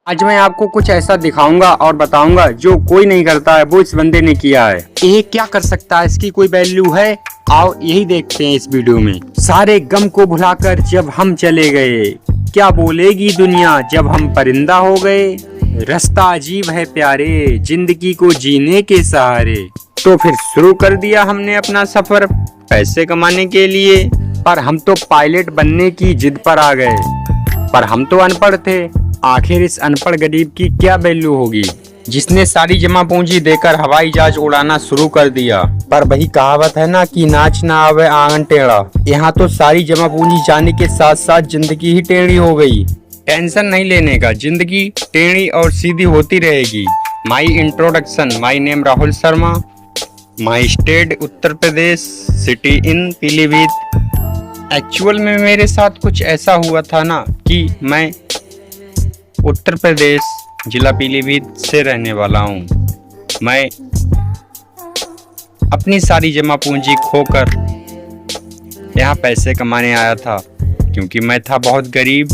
आज मैं आपको कुछ ऐसा दिखाऊंगा और बताऊंगा जो कोई नहीं करता है वो इस बंदे ने किया है। ये क्या कर सकता है, इसकी कोई वैल्यू है? आओ यही देखते हैं इस वीडियो में। सारे गम को भुलाकर जब हम चले गए, क्या बोलेगी दुनिया जब हम परिंदा हो गए। रास्ता अजीब है प्यारे, जिंदगी को जीने के सहारे। तो फिर शुरू कर दिया हमने अपना सफर पैसे कमाने के लिए, पर हम तो पायलट बनने की जिद पर आ गए। पर हम तो अनपढ़ थे। आखिर इस अनपढ़ गरीब की क्या वैल्यू होगी जिसने सारी जमा पूंजी देकर हवाई जहाज उड़ाना शुरू कर दिया। पर वही कहावत है ना कि नाच ना आवे आंगन टेढ़ा। यहाँ तो सारी जमा पूंजी जाने के साथ साथ जिंदगी ही टेढ़ी हो गई। टेंशन नहीं लेने का, जिंदगी टेढ़ी और सीधी होती रहेगी। My introduction, my name Rahul Sharma, my state Uttar Pradesh, city in Pilibhit. Actual में मेरे साथ कुछ ऐसा हुआ था ना कि मैं उत्तर प्रदेश जिला पीलीभीत से रहने वाला हूँ। मैं अपनी सारी जमा पूंजी खोकर यहाँ पैसे कमाने आया था, क्योंकि मैं था बहुत गरीब।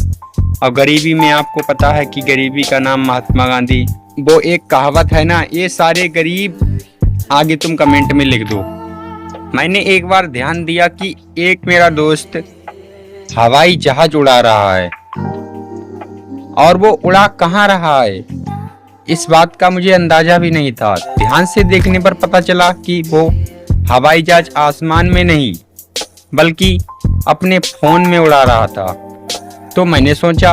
और गरीबी में आपको पता है कि गरीबी का नाम महात्मा गांधी। वो एक कहावत है ना, ये सारे गरीब, आगे तुम कमेंट में लिख दो। मैंने एक बार ध्यान दिया कि एक मेरा दोस्त हवाई जहाज उड़ा रहा है, और वो उड़ा कहाँ रहा है इस बात का मुझे अंदाजा भी नहीं था। ध्यान से देखने पर पता चला कि वो हवाई जहाज आसमान में नहीं बल्कि अपने फोन में उड़ा रहा था। तो मैंने सोचा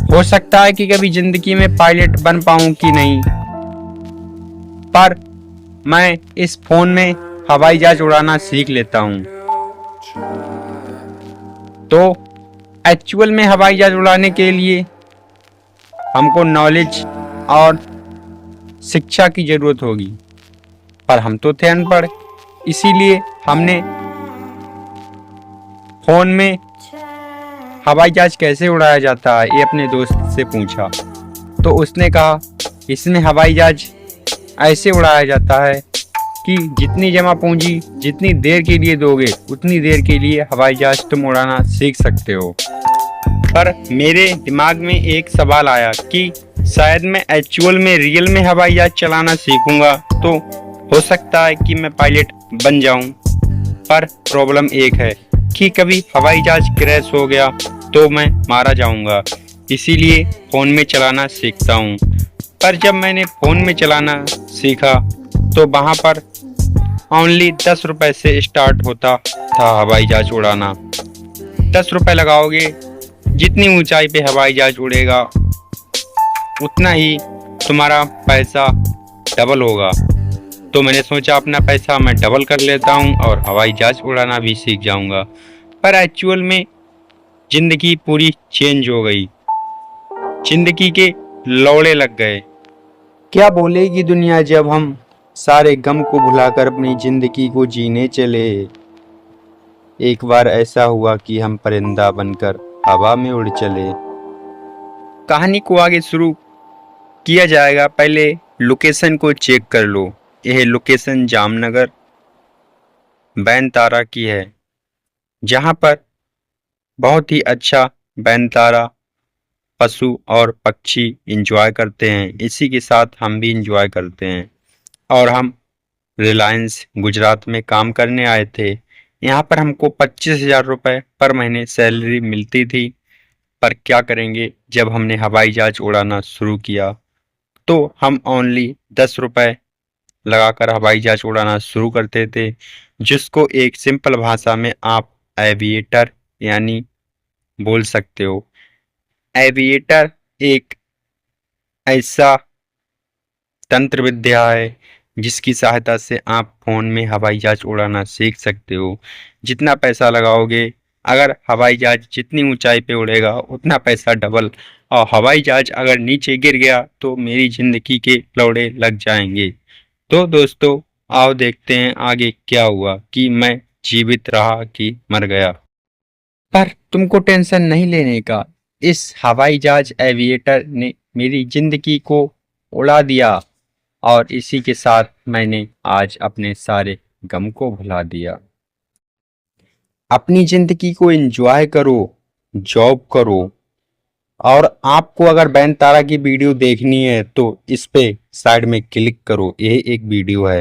हो सकता है कि कभी जिंदगी में पायलट बन पाऊं कि नहीं, पर मैं इस फोन में हवाई जहाज उड़ाना सीख लेता हूं। तो एक्चुअल में हवाई जहाज उड़ाने के लिए हमको नॉलेज और शिक्षा की जरूरत होगी, पर हम तो थे अनपढ़, इसीलिए हमने फोन में हवाई जहाज कैसे उड़ाया जाता है ये अपने दोस्त से पूछा। तो उसने कहा इसमें हवाई जहाज ऐसे उड़ाया जाता है कि जितनी जमा पूंजी जितनी देर के लिए दोगे उतनी देर के लिए हवाई जहाज तुम उड़ाना सीख सकते हो। पर मेरे दिमाग में एक सवाल आया कि शायद मैं एक्चुअल में रियल में हवाई जहाज चलाना सीखूंगा तो हो सकता है कि मैं पायलट बन जाऊं। पर प्रॉब्लम एक है कि कभी हवाई जहाज क्रैश हो गया तो मैं मारा जाऊंगा, इसीलिए फ़ोन में चलाना सीखता हूं। पर जब मैंने फ़ोन में चलाना सीखा तो वहाँ पर ओनली 10 रुपए से स्टार्ट होता था हवाई जहाज उड़ाना। 10 रुपए लगाओगे, जितनी ऊंचाई पे हवाई जहाज उड़ेगा उतना ही तुम्हारा पैसा डबल होगा। तो मैंने सोचा अपना पैसा मैं डबल कर लेता हूँ और हवाई जहाज उड़ाना भी सीख जाऊँगा। पर एक्चुअल में ज़िंदगी पूरी चेंज हो गई, ज़िंदगी के लौड़े लग गए। क्या बोलेगी दुनिया जब हम सारे गम को भुलाकर अपनी ज़िंदगी को जीने चले। एक बार ऐसा हुआ कि हम परिंदा बनकर हवा में उड़ चले। कहानी को आगे शुरू किया जाएगा, पहले लोकेशन को चेक कर लो। यह लोकेशन जामनगर बैनतारा की है, जहां पर बहुत ही अच्छा बैनतारा पशु और पक्षी एंजॉय करते हैं। इसी के साथ हम भी एंजॉय करते हैं। और हम रिलायंस गुजरात में काम करने आए थे। यहाँ पर हमको 25,000 रुपये पर महीने सैलरी मिलती थी। पर क्या करेंगे, जब हमने हवाई जहाज उड़ाना शुरू किया तो हम ओनली 10 रुपये लगाकर हवाई जहाज उड़ाना शुरू करते थे, जिसको एक सिंपल भाषा में आप एविएटर यानी बोल सकते हो। एविएटर एक ऐसा तंत्र विद्या है जिसकी सहायता से आप फ़ोन में हवाई जहाज उड़ाना सीख सकते हो। जितना पैसा लगाओगे, अगर हवाई जहाज जितनी ऊंचाई पे उड़ेगा उतना पैसा डबल। और हवाई जहाज अगर नीचे गिर गया तो मेरी ज़िंदगी के लौड़े लग जाएंगे। तो दोस्तों आओ देखते हैं आगे क्या हुआ, कि मैं जीवित रहा कि मर गया। पर तुमको टेंशन नहीं लेने का, इस हवाई जहाज एविएटर ने मेरी ज़िंदगी को उड़ा दिया, और इसी के साथ मैंने आज अपने सारे गम को भुला दिया। अपनी ज़िंदगी को एंजॉय करो, जॉब करो, और आपको अगर बैन तारा की वीडियो देखनी है तो इस पे साइड में क्लिक करो, ये एक वीडियो है।